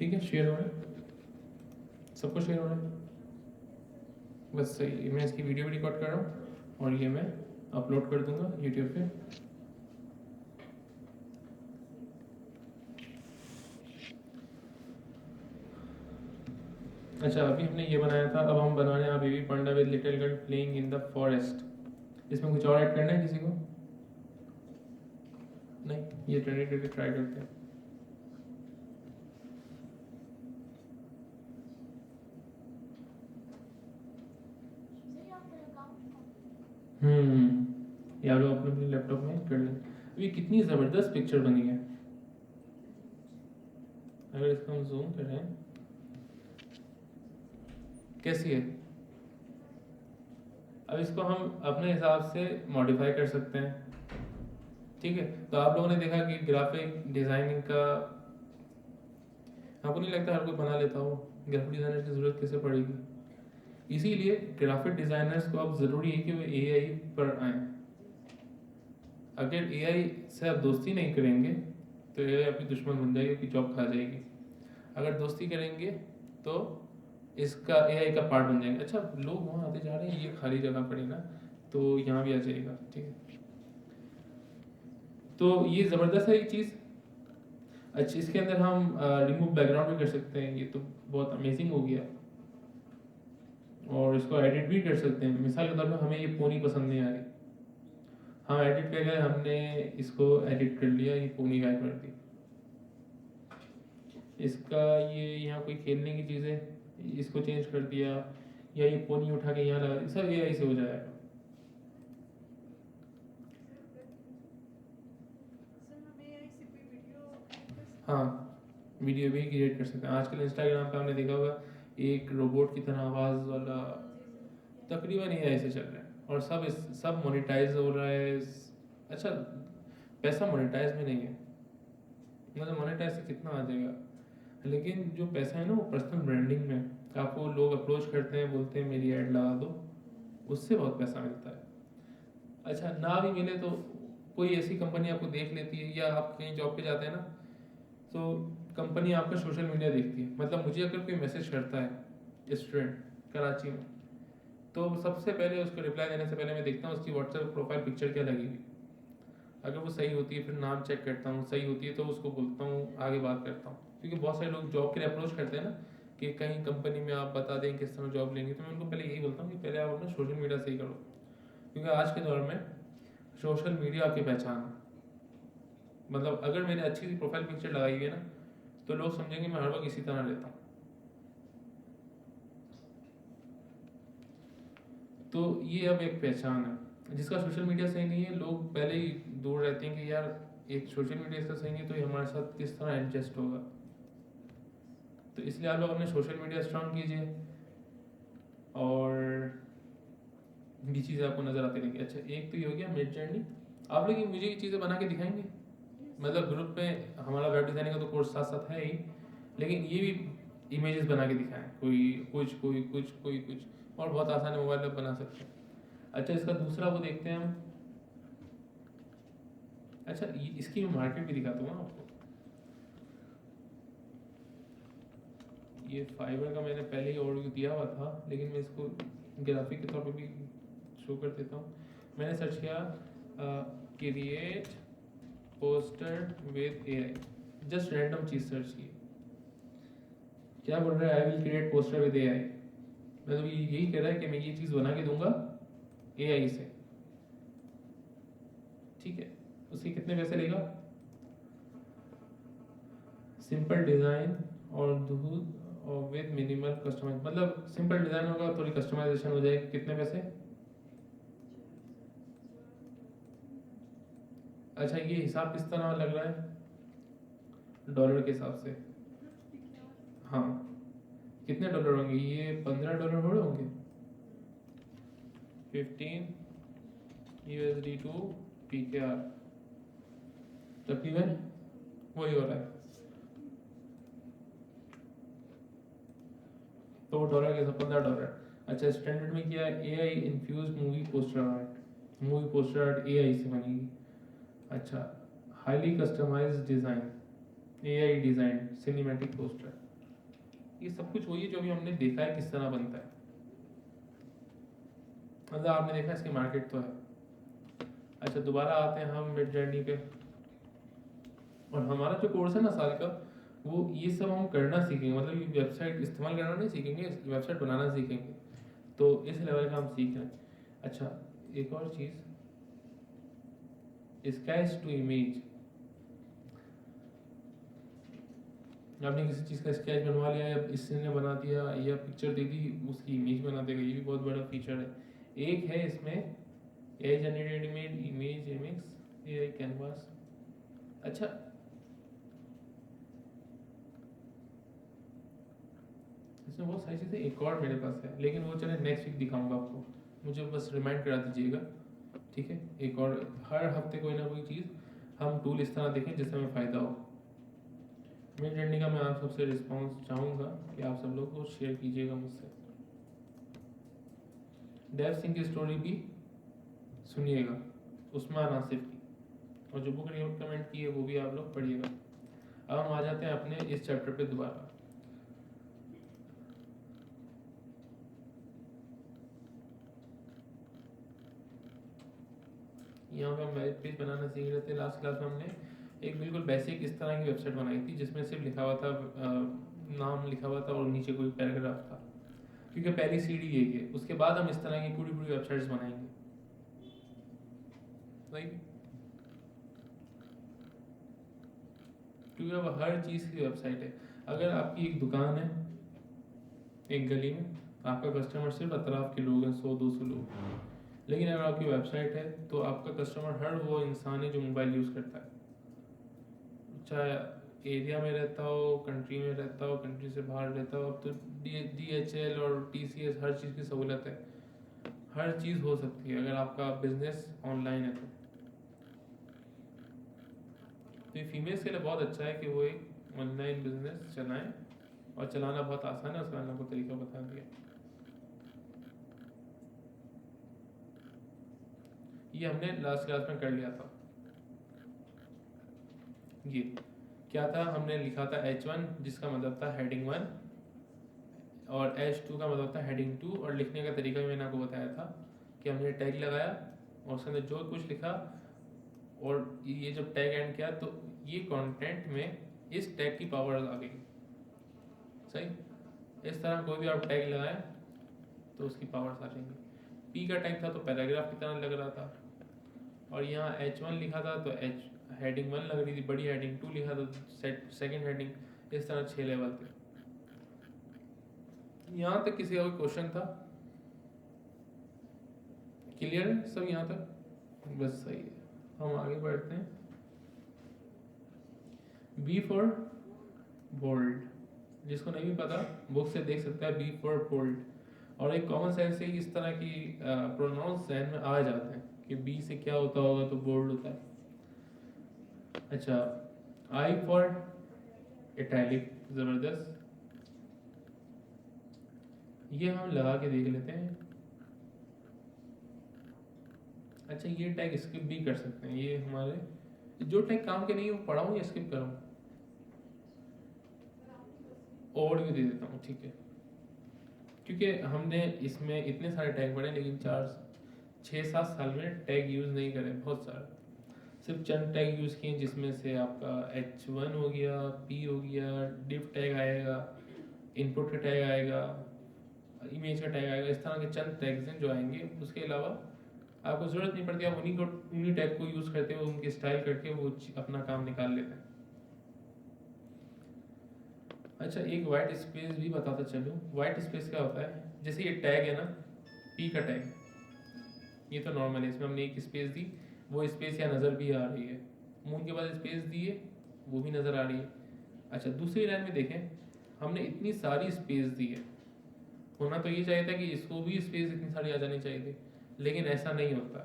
ठीक है, शेयर हो रहा है, सबको शेयर हो रहा है, बस सही। मैं इसकी वीडियो भी रिकॉर्ड कर रहा हूँ और ये मैं अपलोड कर दूंगा यूट्यूब पे। अच्छा, अभी हमने ये बनाया था, अब हम बना रहे हैं baby panda with little girl playing in the forest. इसमें कुछ और ऐड करना है किसी को? नहीं, ये ट्रेडिट ट्राई करते हैं। या लोग अपने अपने लैपटॉप में कर लें। अभी कितनी ज़बरदस्त पिक्चर बनी है, अगर इसको हम जूम करें, कैसी है? अब इसको हम अपने हिसाब से मॉडिफाई कर सकते हैं, ठीक है। तो आप लोगों ने देखा कि ग्राफिक डिज़ाइनिंग का, आपको नहीं लगता हर कोई बना लेता हो, ग्राफिक डिज़ाइनर की ज़रूरत कैसे पड़ेगी? इसीलिए ग्राफिक डिज़ाइनर्स को अब ज़रूरी है कि वो एआई पर आएँ। अगर एआई से आप दोस्ती नहीं करेंगे तो एआई आपकी दुश्मन बन जाएगी, आपकी जॉब खा जाएगी। अगर दोस्ती करेंगे तो इसका एआई का पार्ट बन जाएंगे। अच्छा, लोग वहाँ आते जा रहे हैं, ये खाली जगह पड़ी ना, तो यहाँ भी आ जाएगा, ठीक है। तो ये ज़बरदस्त है ये चीज़। अच्छा, इसके अंदर हम रिमूव बैकग्राउंड भी कर सकते हैं, ये तो बहुत अमेजिंग हो गया। और इसको एडिट भी कर सकते हैं। मिसाल के तौर पर हमें ये पोनी पसंद नहीं आ रही, हम एडिट पे गए, हमने इसको एडिट कर लिया, ये पोनी गायब कर दी। इसका ये यहाँ कोई खेलने की चीज़ है, इसको चेंज कर दिया, या ये पोनी उठा के यहाँ लगा दी, सब एआई से हो जाएगा। हाँ, वीडियो भी क्रिएट कर सकते हैं। आजकल इंस्टाग्राम पे हमने देखा होगा एक रोबोट की तरह आवाज़ वाला तकरीबन एआई से चल रहा है, और सब मोनेटाइज हो रहा है। अच्छा, पैसा मोनेटाइज में नहीं है, मतलब मोनेटाइज से कितना आ जाएगा, लेकिन जो पैसा है ना वो पर्सनल ब्रांडिंग में। आपको लोग अप्रोच करते हैं, बोलते हैं मेरी ऐड लगा दो, उससे बहुत पैसा मिलता है। अच्छा, ना भी मिले तो कोई ऐसी कंपनी आपको देख लेती है, या आप कहीं जॉब पे जाते हैं ना, तो कंपनी आपका सोशल मीडिया देखती है। मतलब मुझे अगर कोई मैसेज करता है स्टूडेंट कराची में, तो सबसे पहले उसको रिप्लाई देने से पहले मैं देखता हूँ उसकी व्हाट्सएप प्रोफाइल पिक्चर क्या लगी हुई। अगर वो सही होती है फिर नाम चेक करता हूँ, सही होती है तो उसको बोलता हूँ, आगे बात करता हूँ। क्योंकि बहुत सारे लोग जॉब के लिए अप्रोच करते हैं ना, कि कहीं कंपनी में आप बता दें किस तरह जॉब लेंगे, तो मैं उनको पहले यही बोलता हूँ कि पहले आप अपना सोशल मीडिया सही करो, क्योंकि आज के दौर में सोशल मीडिया आपकी पहचान है। मतलब अगर मैंने अच्छी सी प्रोफाइल पिक्चर लगाई हुई है ना, तो लोग समझेंगे मैं हर वक्त इसी तरह रहता हूँ। तो ये अब एक पहचान है। जिसका सोशल मीडिया सही नहीं है, लोग पहले ही दूर रहते हैं कि यार एक सोशल मीडिया इसका सही नहीं, तो ये हमारे साथ किस तरह एडजस्ट होगा। तो इसलिए आप लोग अपने सोशल मीडिया स्ट्रांग कीजिए, और ये चीज़ें आपको नज़र आती रहेंगी। अच्छा, एक तो ये हो गया मिड जर्नी। आप लोग मुझे ये चीज़ें बना के दिखाएंगे, मतलब ग्रुप में हमारा वेब डिज़ाइनिंग का तो कोर्स साथ साथ है ही, लेकिन ये भी इमेजेस बना के दिखाएं, कोई कुछ कोई कुछ कोई कुछ, और बहुत आसान है, मोबाइल ऐप बना सकते हैं। अच्छा, इसका दूसरा वो देखते हैं हम। अच्छा, इसकी मैं मार्केट भी दिखाता हूँ आपको। ये फाइबर का मैंने पहले ही ओवरव्यू दिया हुआ था, लेकिन मैं इसको ग्राफिक के तौर पे भी शो कर देता हूँ। मैंने सर्च किया create poster with AI, just random cheese search की। क्या बोल रहा है? I will create poster with AI. मतलब यही कह रहा है कि मैं ये चीज़ बना के दूंगा एआई से, ठीक है। उसके कितने पैसे लेगा? सिंपल डिज़ाइन और दूध और विद मिनिमल कस्टमाइज, मतलब सिंपल डिज़ाइन होगा, थोड़ी कस्टमाइजेशन हो जाएगी। कितने पैसे? अच्छा, ये हिसाब किस तरह लग रहा है? डॉलर के हिसाब से। हाँ, कितने डॉलर होंगे ये? $15 हो रहे होंगे। 15 USD टू PKR, तकरीबन वही हो रहा है। तो डॉलर के $15। अच्छा, स्टैंडर्ड में क्या है? AI infuse movie poster art, movie poster art AI से बनेगी। अच्छा, highly customized design, AI design cinematic poster, ये सब कुछ वही है जो अभी हमने देखा है किस तरह बनता है, मतलब आपने देखा इसकी मार्केट तो है। अच्छा दोबारा आते हैं हम मिड जर्नी पे, और हमारा जो कोर्स है ना साल का, वो ये सब हम करना सीखेंगे, मतलब ये वेबसाइट इस्तेमाल करना नहीं सीखेंगे, वेबसाइट बनाना सीखेंगे, तो इस लेवल का हम सीख रहे हैं। अच्छा एक और चीज़, स्केच टू इमेज, आपने किसी चीज़ का स्केच बनवा लिया या इसने बना दिया या पिक्चर दे दी उसकी इमेज बना देगा, ये भी बहुत बड़ा फीचर है। एक है इसमें AI generated image image A canvas. अच्छा इसमें बहुत सारी चीज़ें एक और मेरे पास है, लेकिन वो चले नेक्स्ट वीक दिखाऊंगा आपको, मुझे बस रिमाइंड करा दीजिएगा, ठीक है। एक और हर हफ्ते कोई ना कोई चीज़ हम टूल इस तरह देखें जिससे हमें फ़ायदा हो। मिड जर्नी का मैं आप सबसे रिस्पॉन्स चाहूँगा कि आप सब लोग को शेयर कीजिएगा मुझसे। डेव सिंह की स्टोरी भी सुनिएगा, उस्मान आसिफ की, और जो बुक रिकमेंड की है वो भी आप लोग पढ़िएगा। अब हम आ जाते हैं अपने इस चैप्टर पे दोबारा। यहाँ पे हम वेब पेज बनाना सीख रहे थे। लास्ट क्लास में हमने एक बिल्कुल बेसिक इस तरह की वेबसाइट बनाई थी जिसमें सिर्फ लिखा हुआ था नाम लिखा हुआ था और नीचे कोई पैराग्राफ था, क्योंकि पहली सीढ़ी यही है। उसके बाद हम इस तरह की पूरी पूरी वेबसाइट्स बनाएंगे, राइट, क्योंकि अब हर चीज़ की वेबसाइट है। अगर आपकी एक दुकान है एक गली में, आपका कस्टमर सिर्फ अतराफ के लोग हैं, 100-200 लोग, लेकिन अगर आपकी वेबसाइट है तो आपका कस्टमर हर वो इंसान है जो मोबाइल यूज़ करता है, चाहे एरिया में रहता हो, कंट्री में रहता हो, कंट्री से बाहर रहता हो। अब तो DHL और TCS हर चीज़ की सहूलत है, हर चीज़ हो सकती है अगर आपका बिजनेस ऑनलाइन है तो ये फीमेल्स के लिए बहुत अच्छा है कि वो एक ऑनलाइन बिजनेस चलाएं, और चलाना बहुत आसान है, उसका मैंने आपको तरीका बता दिया। ये हमने लास्ट क्लास में कर लिया था। ये क्या था, हमने लिखा था H1 जिसका मतलब था हेडिंग 1, और H2 का मतलब था हेडिंग 2, और लिखने का तरीका भी मैंने आपको बताया था कि हमने टैग लगाया और उसके अंदर जो कुछ लिखा, और ये जब टैग एंड किया तो ये कंटेंट में इस टैग की पावर आ गई, सही। इस तरह कोई भी आप टैग लगाएं तो उसकी पावर्स आ जाएंगी। P का टैग था तो पैराग्राफ की तरह लग रहा था, और यहाँ H1 लिखा था तो हेडिंग 1 लग रही थी बड़ी, हेडिंग 2 लिखा था सेकंड हेडिंग, इस तरह 6 लेवल थे। यहाँ तक किसी का कोई क्वेश्चन था? क्लियर है सब यहाँ तक? बस सही है, हम आगे बढ़ते हैं। B फॉर बोल्ड, जिसको नहीं भी पता बुक से देख सकता है, B फॉर बोल्ड, और एक कॉमन सेंस से इस तरह की प्रोनाउंस जहन में आ जाते हैं कि B से क्या होता होगा तो बोल्ड होता है। अच्छा I फॉर इटैलिक, जबरदस्त, ये हम लगा के देख लेते हैं। अच्छा ये टैग स्किप भी कर सकते हैं, ये हमारे जो टैग काम के नहीं वो पढ़ाऊँ या स्किप करूँ? ओवरव्यू दे देता हूँ, ठीक है, क्योंकि हमने इसमें इतने सारे टैग पढ़े लेकिन 6-7 साल में टैग यूज़ नहीं करे, बहुत सारे, सिर्फ चंद टैग यूज़ किए जिसमें से आपका H1 हो गया, P हो गया, डिफ टैग आएगा, इनपुट का टैग आएगा, इमेज का टैग आएगा, इस तरह के चंद टैग्स हैं जो आएंगे। उसके अलावा आपको ज़रूरत नहीं पड़ती, आप उन्हीं टैग को यूज़ करते हो, उनकी स्टाइल करके वो अपना काम निकाल लेते हैं। अच्छा एक वाइट स्पेस भी बताता चलूँ, वाइट स्पेस क्या होता है, जैसे ये टैग है ना P का टैग, ये तो नॉर्मल है, इसमें हमने एक स्पेस दी, वो स्पेस यहाँ नज़र भी आ रही है, मून के बाद स्पेस दी है वो भी नज़र आ रही है। अच्छा दूसरी लाइन में देखें, हमने इतनी सारी स्पेस दी है, होना तो ये चाहिए था कि इसको भी स्पेस इतनी सारी आ जानी चाहिए थी, लेकिन ऐसा नहीं होता।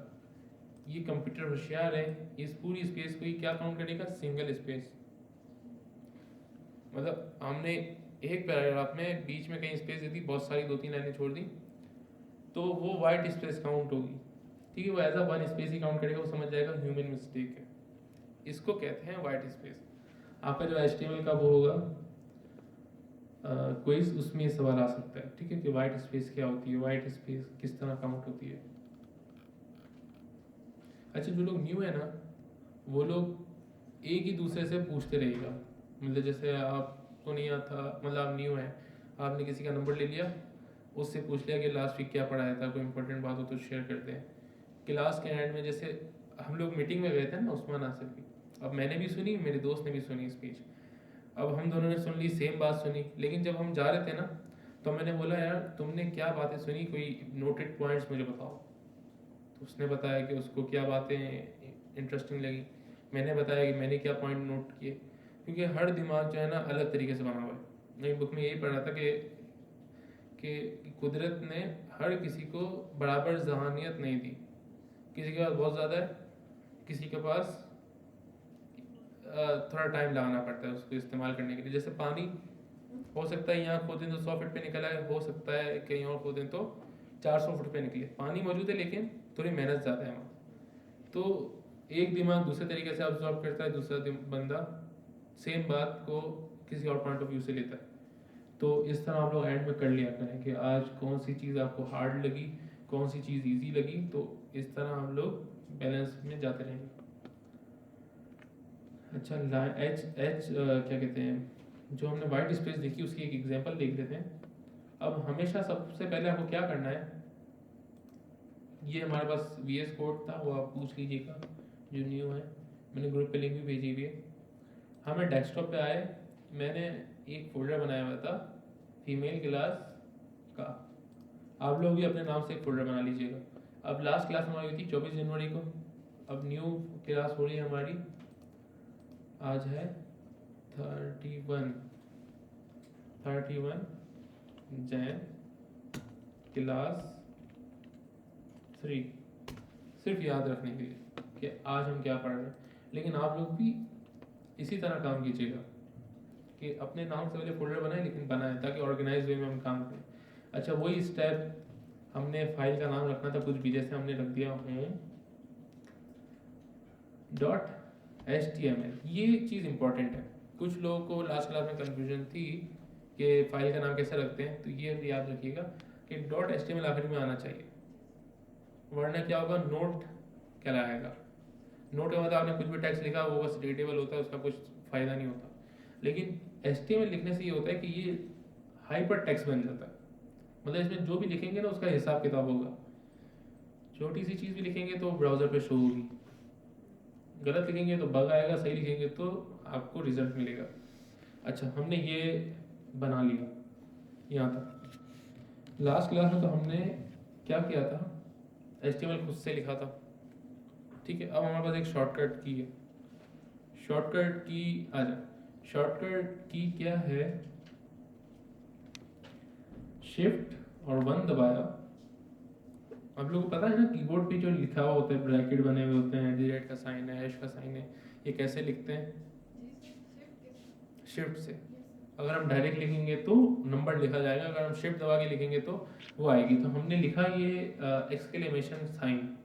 ये कंप्यूटर होशियार है, इस पूरी स्पेस को ही क्या काउंट करेगा, सिंगल स्पेस, मतलब हमने एक पैराग्राफ में बीच में कहीं स्पेस दे दी, बहुत सारी 2-3 लाइनें छोड़ दी, तो वो वाइट स्पेस काउंट होगी, ठीक है, वो एज अ वन स्पेस ही काउंट करेगा, वो समझ जाएगा ह्यूमन मिस्टेक है, इसको कहते हैं वाइट स्पेस। आपका जो HTML का वो होगा क्विज, उसमें ये सवाल आ सकता है, ठीक है, कि वाइट स्पेस क्या होती है, वाइट स्पेस किस तरह काउंट होती है। अच्छा, जो लोग न्यू है ना, वो लोग एक ही दूसरे से पूछते रहेगा, मतलब जैसे आपको नहीं आता, मतलब आप न्यू है, आपने किसी का नंबर ले लिया, उससे पूछ लिया कि लास्ट वीक क्या पढ़ाया था, कोई इंपॉर्टेंट बात हो तो शेयर करते हैं। क्लास के एंड में जैसे हम लोग मीटिंग में गए थे ना उस्मान आसिफ की, अब मैंने भी सुनी, मेरे दोस्त ने भी सुनी स्पीच, अब हम दोनों ने सुन ली, सेम बात सुनी, लेकिन जब हम जा रहे थे ना, तो मैंने बोला यार तुमने क्या बातें सुनी, कोई नोटेड पॉइंट्स मुझे बताओ। तो उसने बताया कि उसको क्या बातें इंटरेस्टिंग लगी, मैंने बताया कि मैंने क्या पॉइंट नोट किए, क्योंकि हर दिमाग जो है ना अलग तरीके से बना हुआ है। मैं बुक में यही पढ़ रहा था कि कुदरत ने हर किसी को बराबर जहानियत नहीं दी, किसी के पास बहुत ज़्यादा है, किसी के पास थोड़ा टाइम लगाना पड़ता है उसको इस्तेमाल करने के लिए। जैसे पानी हो सकता है यहाँ खोदें तो 100 फुट पे निकला है, हो सकता है कहीं और खोदें तो 400 फुट पे निकले, पानी मौजूद है लेकिन थोड़ी मेहनत ज़्यादा है वहाँ। तो एक दिमाग दूसरे तरीके से ऑब्जॉर्व करता है, दूसरा बंदा सेम बात को किसी और पॉइंट ऑफ व्यू से लेता है। तो इस तरह आप लोग एंड में कर लिया करें कि आज कौन सी चीज़ आपको हार्ड लगी, कौन सी चीज़ ईजी लगी, तो इस तरह हम लोग बैलेंस में जाते रहेंगे। अच्छा, क्या कहते हैं, जो हमने वाइट स्पेस देखी उसकी एक एग्जांपल देख लेते हैं। अब हमेशा सबसे पहले आपको क्या करना है, ये हमारे पास VS कोड था, वो आप पूछ लीजिएगा जो न्यू है, मैंने ग्रुप पे लिंक भी भेजी हुई है। हमें डेस्कटॉप पे आए, मैंने एक फोल्डर बनाया हुआ था फीमेल क्लास का, आप लोग भी अपने नाम से एक फोल्डर बना लीजिएगा। अब लास्ट क्लास हमारी हुई थी 24 जनवरी को, अब न्यू क्लास हो रही है हमारी, आज है 31 जैन क्लास 3, सिर्फ याद रखने के लिए कि आज हम क्या पढ़ रहे हैं। लेकिन आप लोग भी इसी तरह काम कीजिएगा कि अपने नाम से पहले फोल्डर बनाए, लेकिन बनाए ताकि ऑर्गेनाइज वे में हम काम करें। अच्छा, वही स्टेप, हमने फाइल का नाम रखना था कुछ भी, जैसे हमने रख दिया home.html। ये चीज़ इंपॉर्टेंट है, कुछ लोगों को लास्ट क्लास में कंफ्यूजन थी कि फाइल का नाम कैसे रखते हैं, तो ये याद रखिएगा कि .html आखिर में आना चाहिए, वरना क्या होगा, नोट कहलाएगा। नोट का मतलब आपने कुछ भी टेक्स्ट लिखा वो बस रीडेबल होता है, उसका कुछ फ़ायदा नहीं होता। लेकिन HTML लिखने से ये होता है कि ये हाइपर टेक्स्ट बन जाता है, मतलब इसमें जो भी लिखेंगे ना उसका हिसाब किताब होगा, छोटी सी चीज़ भी लिखेंगे तो ब्राउज़र पे शो होगी, गलत लिखेंगे तो बग आएगा, सही लिखेंगे तो आपको रिजल्ट मिलेगा। अच्छा, हमने ये बना लिया यहाँ तक। लास्ट क्लास में तो हमने क्या किया था, HTML खुद से लिखा था, ठीक है। अब हमारे पास एक शॉर्टकट की है, शॉर्टकट की आ जाए, शॉर्टकट की क्या है, शिफ्ट और 1 दबाया। आप लोगों को पता है ना कीबोर्ड पे जो लिखा हुआ होता है, ब्रैकेट बने हुए होते हैं, डिलीट का साइन है, हैश का साइन है, ये कैसे लिखते हैं, शिफ्ट से। अगर हम डायरेक्ट लिखेंगे तो नंबर लिखा जाएगा, अगर हम शिफ्ट दबा के लिखेंगे तो वो आएगी। तो हमने लिखा ये एक्सक्लेमेशन साइन,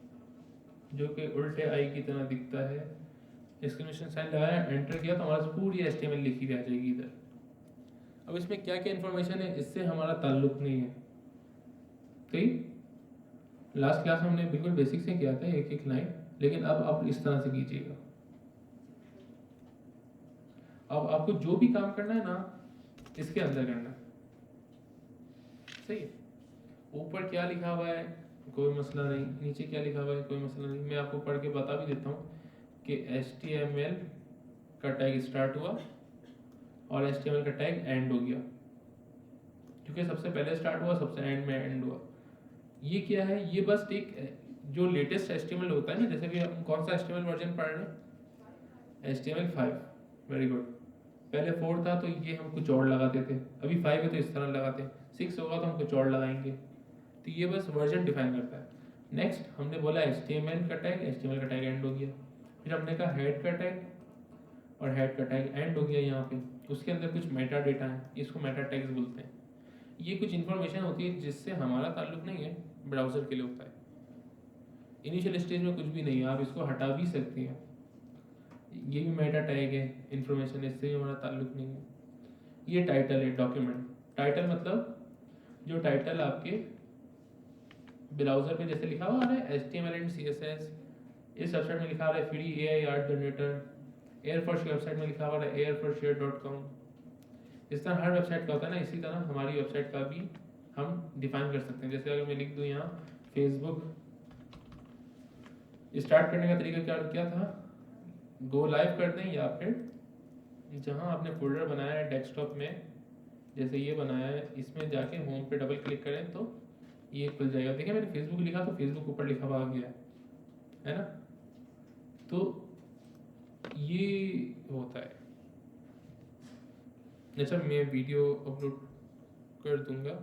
जो कि उल्टे आई की तरह दिखता है, एक्सक्लेमेशन साइन लगाया, एंटर किया तो हमारे पूरी HTML लिखी हुई आ जाएगी इधर। अब इसमें क्या क्या इन्फॉर्मेशन है, इससे हमारा ताल्लुक नहीं है, ठीक। लास्ट क्लास में हमने बिल्कुल बेसिक से किया था एक एक लाइन, लेकिन अब आप इस तरह से कीजिएगा। अब आपको जो भी काम करना है ना इसके अंदर करना है, सही है। ऊपर क्या लिखा हुआ है कोई मसला नहीं, नीचे क्या लिखा हुआ है कोई मसला नहीं। मैं आपको पढ़ के बता भी देता हूँ कि HTML का टैग स्टार्ट हुआ और HTML का टैग एंड हो गया, क्योंकि सबसे पहले स्टार्ट हुआ, सबसे एंड में एंड हुआ। ये क्या है, ये बस एक जो लेटेस्ट HTML होता है ना, जैसे कि हम कौन सा HTML वर्जन पढ़ रहे हैं, HTML 5, वेरी गुड। पहले 4 था तो ये हम कुछ और लगाते थे, अभी 5 है तो इस तरह लगाते हैं, 6 होगा तो हम कुछ और लगाएंगे। तो ये बस वर्जन डिफाइन करता है। नेक्स्ट हमने बोला HTML का टैग, HTML का टैग एंड हो गया। फिर हमने कहा हेड का टैग, और हेड का टैग एंड हो गया यहाँ पे। उसके अंदर कुछ मेटा डेटा है, इसको मेटा टैग्स बोलते हैं। ये कुछ इन्फॉर्मेशन होती है जिससे हमारा ताल्लुक नहीं है, ब्राउज़र के लिए होता है। इनिशियल स्टेज में कुछ भी नहीं है, आप इसको हटा भी सकते हैं। ये भी मेटा टैग है, इन्फॉर्मेशन, इससे भी हमारा ताल्लुक नहीं है। ये टाइटल है डॉक्यूमेंट, टाइटल मतलब जो टाइटल आपके ब्राउजर पे जैसे लिखा हुआ है HTML एंड CSS, इस वेबसाइट में लिखा हुआ है free AI art generator, air force की वेबसाइट में लिखा हुआ है airforshare.com। इस तरह हर वेबसाइट का होता है ना, इसी तरह हमारी वेबसाइट का भी हम डिफाइन कर सकते हैं। जैसे अगर मैं लिख दूँ यहाँ फेसबुक, स्टार्ट करने का तरीका क्या क्या था, गो लाइव कर दें या फिर जहाँ आपने फोल्डर बनाया है डेस्कटॉप में, जैसे ये बनाया है, इसमें जाके होम पे डबल क्लिक करें तो ये खुल जाएगा। देखिए मैंने फेसबुक लिखा तो फेसबुक ऊपर लिखा हुआ आ गया है ना। तो ये होता है। अच्छा, मैं वीडियो अपलोड कर दूंगा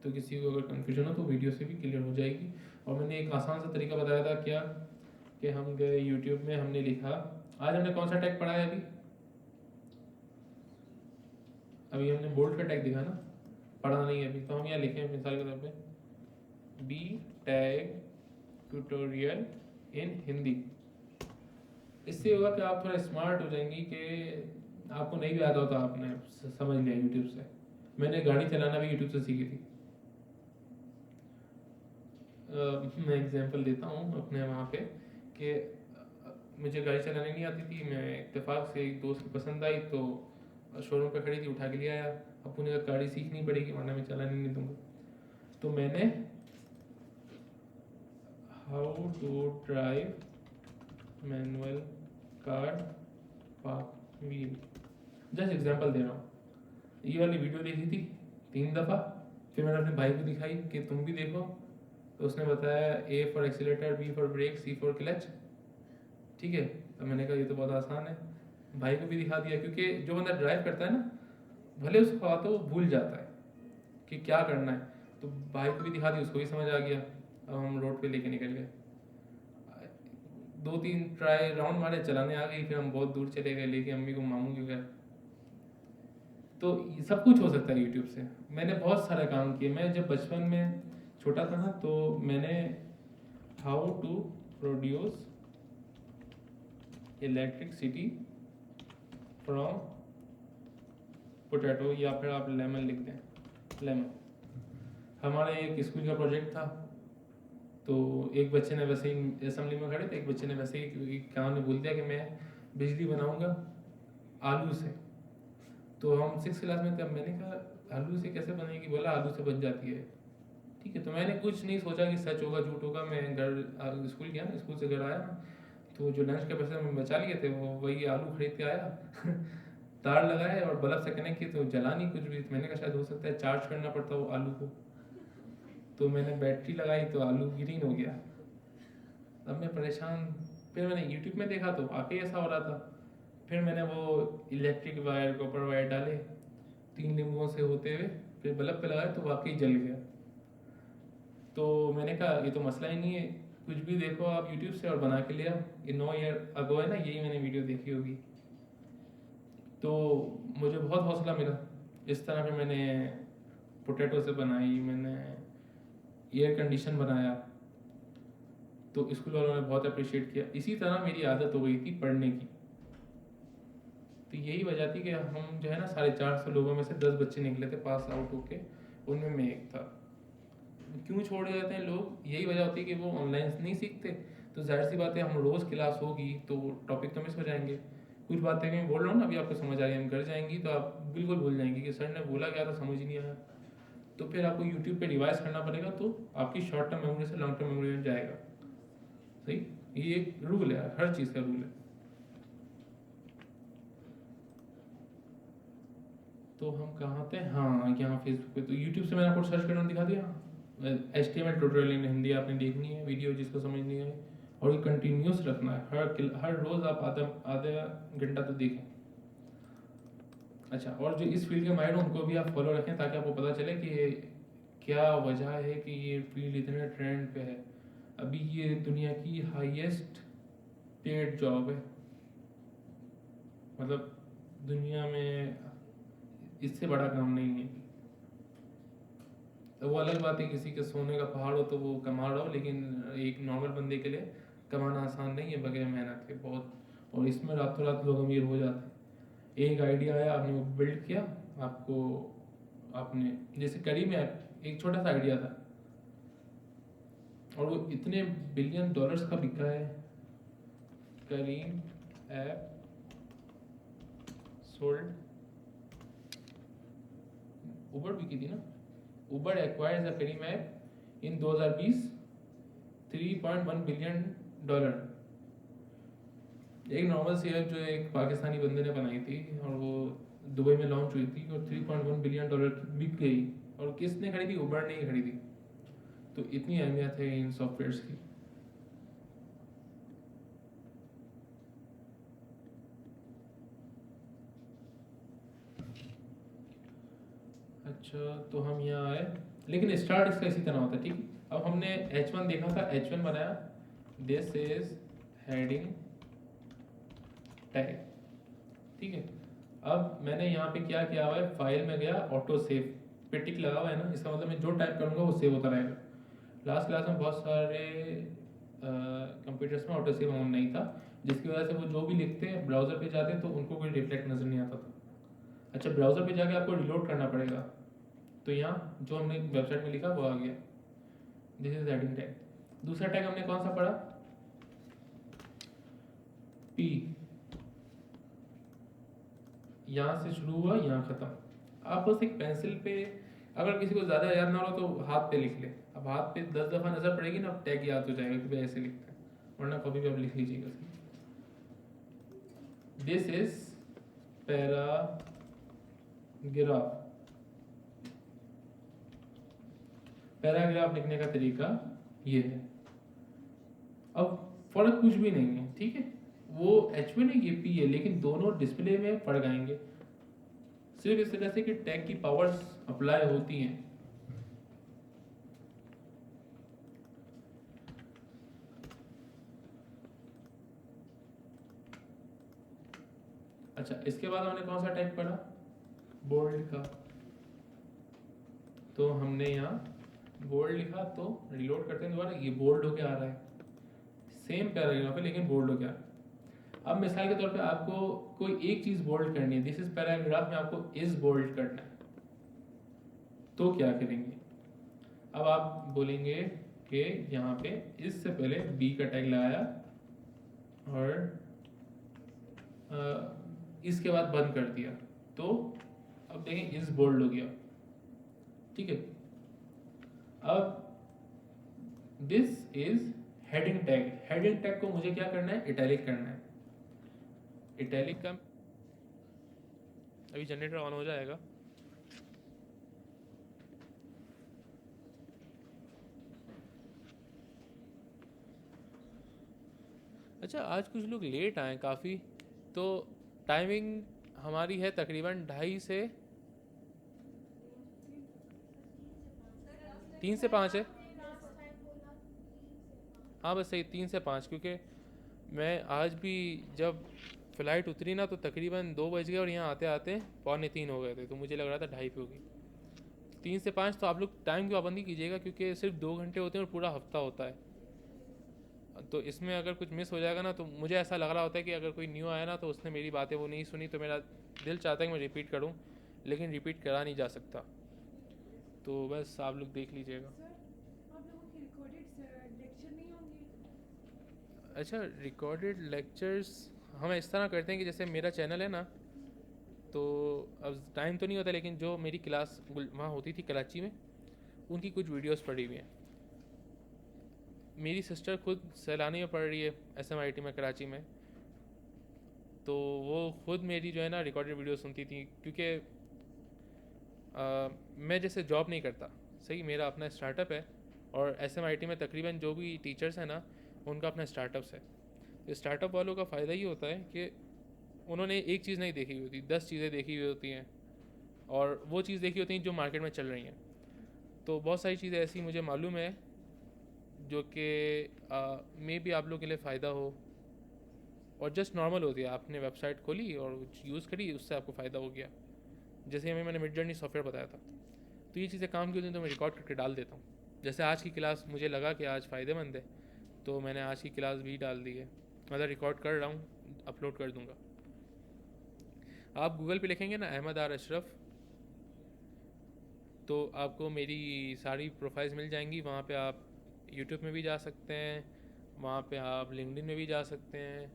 तो किसी को अगर कन्फ्यूजन हो तो वीडियो से भी क्लियर हो जाएगी। और मैंने एक आसान सा तरीका बताया था क्या, कि हम गए यूट्यूब में, हमने लिखा, आज हमने कौन सा टैग पढ़ा है अभी हमने बोल्ड का टैग दिखा ना, पढ़ा नहीं है अभी, तो हम यहाँ लिखें मिसाल के तौर पे B tag tutorial in Hindi. इससे होगा कि आप थोड़ा स्मार्ट हो जाएंगी, कि आपको नहीं भी आता होता आपने समझ लिया यूट्यूब से। मैंने गाड़ी चलाना भी यूट्यूब से सीखी थी। मैं एग्जांपल देता हूँ अपने वहाँ पे कि मुझे गाड़ी चलाने नहीं आती थी, मैं इत्तेफाक से एक दोस्त की पसंद आई तो शोरूम पे खड़ी थी, उठा के ले आया। अब उन्हें गाड़ी सीखनी पड़ेगी वरना मैं चलाने नहीं दूंगा। तो मैंने how to drive manual car park wheel, just example दे रहा हूँ। ये वाली वीडियो देखी थी 3 दफ़ा, फिर मैंने अपने भाई को दिखाई कि तुम भी देखो, तो उसने बताया A for accelerator, B for brake, C for clutch. ठीक है, तो मैंने कहा ये तो बहुत आसान है, भाई को भी दिखा दिया। क्योंकि जो बंदा ड्राइव करता है ना, भले उसको आता वो भूल जाता है कि क्या करना है, तो भाई को भी दिखा दी, उसको भी समझ आ गया। अब हम रोड पे लेके निकल गए, 2-3 ट्राई राउंड मारे, चलाने आ गई, फिर हम बहुत दूर चले गए लेके अम्मी को, मामू के घर। तो सब कुछ हो सकता है यूट्यूब से। मैंने बहुत सारे काम किए। मैं जब बचपन में छोटा था ना, तो मैंने how to produce electricity from potato, या फिर आप लेमन लिख दें, लेमन। हमारे एक स्कूल का प्रोजेक्ट था, तो एक बच्चे ने वैसे ही असेंबली में खड़े थे, एक बच्चे ने वैसे ही काम ने बोल दिया कि मैं बिजली बनाऊंगा आलू से। तो हम 6th क्लास में थे। अब मैंने कहा आलू से कैसे बनेगी, बोला आलू से बन जाती है। ठीक है, तो मैंने कुछ नहीं सोचा कि सच होगा झूठ होगा। मैं घर स्कूल गया ना, स्कूल से घर आया ना, तो जो लंच के पैसे मैं बचा लिए थे वो वही आलू खरीद के आया तार लगाए और बल्ब से कनेक्ट किए, तो जला नहीं कुछ भी। मैंने कहा शायद हो सकता है चार्ज करना पड़ता वो आलू को, तो मैंने बैटरी लगाई तो आलू ग्रीन हो गया। अब मैं परेशान, फिर मैंने यूट्यूब में देखा तो वाकई ऐसा हो रहा था। फिर मैंने वो इलेक्ट्रिक वायर, कॉपर वायर डाले 3 नींबुओं से होते हुए, फिर बल्ब पे लगाया तो वाकई जल गया। तो मैंने कहा ये तो मसला ही नहीं है, कुछ भी देखो आप यूट्यूब से और बना के ले आओ। ये 9 ईयर अगो है ना, यही मैंने वीडियो देखी होगी। तो मुझे बहुत हौसला मिला। इस तरह फिर मैंने पोटैटो से बनाई, मैंने एयर कंडीशन बनाया, तो स्कूल वालों ने बहुत अप्रिशिएट किया। इसी तरह मेरी आदत हो गई थी पढ़ने की। तो यही वजह थी कि हम जो है ना 450 लोगों में से 10 बच्चे निकले थे पास आउट होके, उनमें मैं एक था। क्यों छोड़ जाते हैं लोग, यही वजह होती है कि वो ऑनलाइन नहीं सीखते। तो जाहिर सी बात है, हम रोज़ क्लास होगी तो टॉपिक तो मिस हो जाएंगे। कुछ बातें मैं बोल रहा हूँ ना, अभी आपको समझ आ रही है, हम घर जाएंगी तो आप बिल्कुल भूल जाएंगी कि सर ने बोला क्या था, समझ ही नहीं आया। तो फिर आपको यूट्यूब पे रिवाइज करना पड़ेगा, तो आपकी शॉर्ट टर्म मेमोरी से लॉन्ग टर्म मेमोरी में जाएगा। सही, ये एक रूल है, हर चीज़ का रूल है। तो हम कहाँ थे, हाँ यहाँ फेसबुक पे। तो यूट्यूब से मैंने आपको सर्च करना दिखा दिया। HTML ट्यूटोरियल इन हिंदी आपने देखनी है वीडियो, जिसको समझ नहीं है, और ये कंटिन्यूस रखना है। हर रोज़ आप आधा घंटा तो देखें। अच्छा, और जो इस फील्ड के माहिर हैं उनको भी आप फॉलो रखें, ताकि आपको पता चले कि क्या वजह है कि ये फील्ड इतने ट्रेंड पे है। अभी ये दुनिया की हाईएस्ट पेड जॉब है, मतलब दुनिया में इससे बड़ा काम नहीं है। तो वो अलग बात है, किसी के सोने का पहाड़ हो तो वो कमा रहा हो, लेकिन एक नॉर्मल बंदे के लिए कमाना आसान नहीं है बगैर मेहनत के बहुत। और इसमें रातों रात लोग अमीर हो जाते हैं। एक आइडिया आया, आपने वो बिल्ड किया, आपको आपने, जैसे करीम ऐप एक छोटा सा आइडिया था और वो इतने बिलियन डॉलर्स का बिका है। करीम ऐप सोल्ड, उबर बिकी थी ना, Uber acquires the Careem app in 2020 $3.1 billion. एक नॉर्मल सी ऐप जो एक पाकिस्तानी बंदे ने बनाई थी और वो दुबई में लॉन्च हुई थी और $3.1 बिलियन बिक गई। और किसने खरीदी? उबर ने ही खरीदी। तो इतनी अहमियत है इन सॉफ्टवेयर्स की। अच्छा, तो हम यहाँ आए, लेकिन स्टार्ट इसका इसी तरह होता है, ठीक है। अब हमने H1 देखा था, H1 बनाया, दिस इज हेडिंग टैग, ठीक है। अब मैंने यहाँ पे क्या किया हुआ है, फाइल में गया, ऑटो सेव पे टिक लगा हुआ है ना, इसका मतलब मैं जो टाइप करूँगा वो सेव होता रहेगा। लास्ट क्लास में बहुत सारे कंप्यूटर्स में ऑटो सेव ऑन नहीं था, जिसकी वजह से वो जो भी लिखते हैं ब्राउजर पे जाते हैं तो उनको कोई रिफ्लेक्ट नजर नहीं आता था। अच्छा, ब्राउजर पे जाके आपको रिलोड करना पड़ेगा, तो यहाँ जो हमने वेबसाइट में लिखा वो आ गया, दिस इज हेडिंग टैग। दूसरा टैग हमने कौन सा पढ़ा? पी, यहाँ से शुरू हुआ यहाँ खत्म। आप बस एक पेंसिल पे, अगर किसी को ज़्यादा याद ना हो तो हाथ पे लिख ले। अब हाथ पे 10 दफ़ा नज़र पड़ेगी ना, टैग याद हो जाएगा कि भाई ऐसे लिखते हैं, वरना कभी भी आप लिख लीजिएगा। This is paragraph. पैराग्राफ लिखने का तरीका ये है। अब फर्क कुछ भी नहीं है, ठीक है। वो H1 है, ये P है, लेकिन दोनों डिस्प्ले में फर्क आएंगे, सिर्फ इस तरह से कि टैग की पावर्स अप्लाई होती हैं। अच्छा, इसके बाद हमने कौन सा टैग पढ़ा? बोल्ड का। तो हमने यहाँ बोल्ड लिखा, तो रिलोड करते हैं दोबारा, ये बोल्ड होके आ रहा है, सेम पैराग्राफ है लेकिन बोल्ड हो गया। अब मिसाल के तौर पे आपको कोई एक चीज बोल्ड करनी है, दिस इज पैराग्राफ में आपको इज बोल्ड करना है, तो क्या करेंगे? अब आप बोलेंगे कि यहाँ पे इससे पहले बी का टैग लगाया और इसके बाद बंद कर दिया, तो अब देखें इज बोल्ड हो गया, ठीक है। अब this is heading tag. Heading tag को मुझे क्या करना है? इटैलिक करना है। इटैलिक का अभी जनरेटर ऑन हो जाएगा। अच्छा, आज कुछ लोग लेट आए काफ़ी, तो टाइमिंग हमारी है तकरीबन 2:30 से 3 से 5 है। हाँ बस सही, 3 से 5, क्योंकि मैं आज भी जब फ़्लाइट उतरी ना तो तकरीबन 2 बज गए और यहाँ आते आते 2:45 हो गए थे, तो मुझे लग रहा था 2:30 पे होगी। 3 से 5 तो आप लोग टाइम की पाबंदी कीजिएगा, क्योंकि सिर्फ 2 घंटे होते हैं और पूरा हफ्ता होता है, तो इसमें अगर कुछ मिस हो जाएगा ना तो मुझे ऐसा लग रहा होता है कि अगर कोई न्यू आया ना तो उसने मेरी बातें वो नहीं सुनी, तो मेरा दिल चाहता है कि मैं रिपीट करूँ, लेकिन रिपीट करा नहीं जा सकता, तो बस आप लोग देख लीजिएगा। अच्छा, रिकॉर्डेड लेक्चर्स हम इस तरह करते हैं कि जैसे मेरा चैनल है ना, तो अब टाइम तो नहीं होता, लेकिन जो मेरी क्लास वहाँ होती थी कराची में, उनकी कुछ वीडियोस पड़ी हुई हैं। मेरी सिस्टर खुद सैलानी में पढ़ रही है SMIT में कराची में, तो वो खुद मेरी जो है ना रिकॉर्डेड वीडियो सुनती थी, क्योंकि मैं जैसे जॉब नहीं करता, सही, मेरा अपना स्टार्टअप है, और SMIT में तकरीबन जो भी टीचर्स हैं ना उनका अपना स्टार्टअप्स है। तो स्टार्टअप वालों का फ़ायदा ये होता है कि उन्होंने एक चीज़ नहीं देखी हुई होती, 10 चीज़ें देखी हुई होती हैं, और वो चीज़ देखी होती हैं जो मार्केट में चल रही हैं। तो बहुत सारी चीज़ें ऐसी मुझे मालूम है जो कि मे बी आप लोग के लिए फ़ायदा हो, और जस्ट नॉर्मल होती है, आपने वेबसाइट खोली और यूज़ करी, उससे आपको फ़ायदा हो गया। जैसे हमें मैंने मिडजर्नी सॉफ्टवेयर बताया था, तो ये चीज़ें काम की होती हैं, तो मैं रिकॉर्ड करके डाल देता हूँ। जैसे आज की क्लास मुझे लगा कि आज फ़ायदेमंद है, तो मैंने आज की क्लास भी डाल दी है, मतलब रिकॉर्ड कर रहा हूँ, अपलोड कर दूँगा। आप गूगल पे लिखेंगे ना अहमद आर अशरफ, तो आपको मेरी सारी प्रोफाइल्स मिल जाएंगी। वहाँ पे आप यूट्यूब में भी जा सकते हैं, वहाँ पे आप लिंक्डइन में भी जा सकते हैं।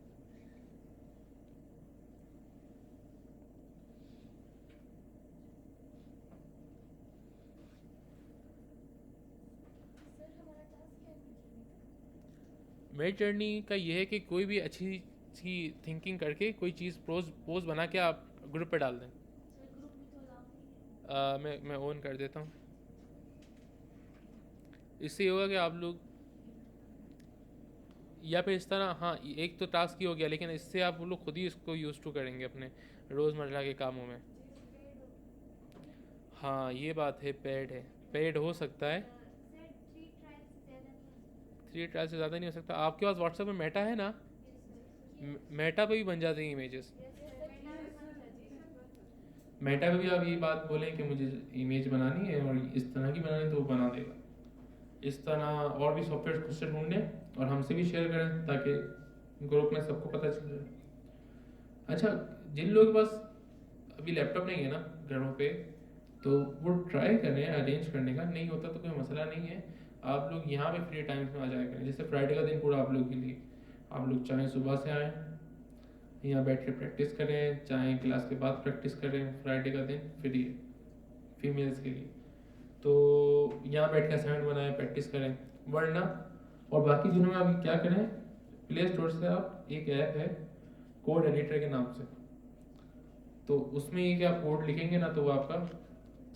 मेरी जर्नी का ये है कि कोई भी अच्छी सी थिंकिंग करके कोई चीज़ पोस्ट बना के आप ग्रुप पे डाल दें। मैं ऑन कर देता हूँ। इससे ये होगा कि आप लोग या फिर इस तरह, हाँ एक तो टास्क ही हो गया, लेकिन इससे आप लोग खुद ही इसको यूज़ टू करेंगे अपने रोज़मर्रा के कामों में। हाँ ये बात है, पेड हो सकता है। 3 ट्रायल से ज़्यादा नहीं हो सकता। आपके पास व्हाट्सएप में मेटा है ना? मेटा पे भी बन जाते हैं इमेजेस। मेटा पे भी आप ये बात बोलें कि मुझे इमेज बनानी है और इस तरह की बनानी है, तो वो बना देगा। इस तरह और भी सॉफ्टवेयर खुद से ढूंढें और हमसे भी शेयर करें ताकि ग्रुप में सबको पता चल जाए। अच्छा, जिन लोगों के पास अभी लैपटॉप नहीं है ना घरों पे, तो वो ट्राई करें अरेंज करने का। नहीं होता तो कोई मसला नहीं है, आप लोग यहाँ पे फ्री टाइम्स में आ जाया करें। जैसे फ्राइडे का दिन पूरा आप लोग के लिए, आप लोग चाहे सुबह से आएँ यहाँ बैठ के प्रैक्टिस करें, चाहे क्लास के बाद प्रैक्टिस करें। फ्राइडे का दिन फ्री है फीमेल्स के लिए, तो यहाँ बैठ के असाइनमेंट बनाएं, प्रैक्टिस करें। वरना और बाकी दिनों में आप क्या करें, प्ले स्टोर से आप एक ऐप है कोड एडिटर के नाम से, तो उसमें ये कि आप कोड लिखेंगे ना तो वो आपका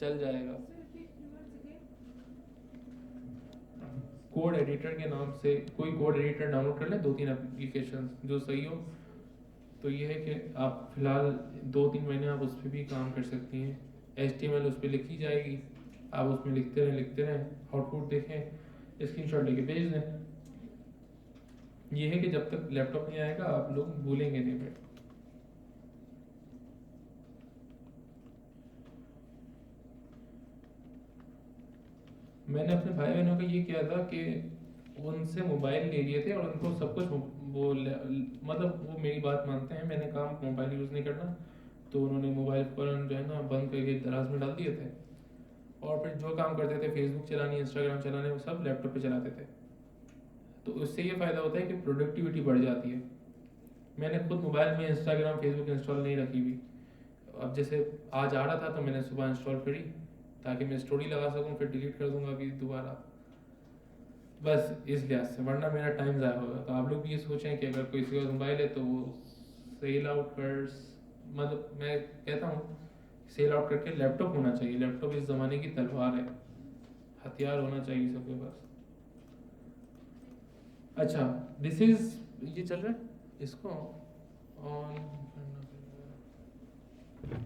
चल जाएगा। कोड एडिटर के नाम से कोई कोड एडिटर डाउनलोड कर लें, 2-3 एप्लीकेशन जो सही हो। तो ये है कि आप फिलहाल 2-3 महीने आप उस पर भी काम कर सकती हैं। HTML उस पर लिखी जाएगी, आप उसमें लिखते रहें, आउटपुट देखें, स्क्रीनशॉट लेके भेज दें। ये है कि जब तक लैपटॉप नहीं आएगा आप लोग भूलेंगे नहीं फिर। मैंने अपने भाई बहनों का ये किया था कि उनसे मोबाइल ले लिए थे और उनको सब कुछ मतलब वो मेरी बात मानते हैं। मैंने कहा मोबाइल यूज़ नहीं करना, तो उन्होंने मोबाइल फ़ोन जो है ना बंद करके दराज में डाल दिए थे, और फिर जो काम करते थे फेसबुक चलानी, इंस्टाग्राम चलाने, वो सब लैपटॉप पे चलाते थे। तो उससे ये फ़ायदा होता है कि प्रोडक्टिविटी बढ़ जाती है। मैंने खुद मोबाइल में इंस्टाग्राम फेसबुक इंस्टॉल नहीं रखी हुई। अब जैसे आज आ रहा था तो मैंने सुबह इंस्टॉल करी ताकि मैं स्टोरी लगा सकूँ, फिर डिलीट कर दूंगा अभी दोबारा, बस इस लिहाज से, वरना मेरा टाइम ज़ाया होगा। तो आप लोग भी ये सोचें कि अगर कोई किसी का मोबाइल है तो वो सेल आउट कर, मतलब मैं कहता हूँ सेल आउट करके लैपटॉप होना चाहिए। लैपटॉप इस ज़माने की तलवार है, हथियार होना चाहिए सबके पास। अच्छा, दिस इज ये चल रहा है, इसको ऑन करना पड़ेगा।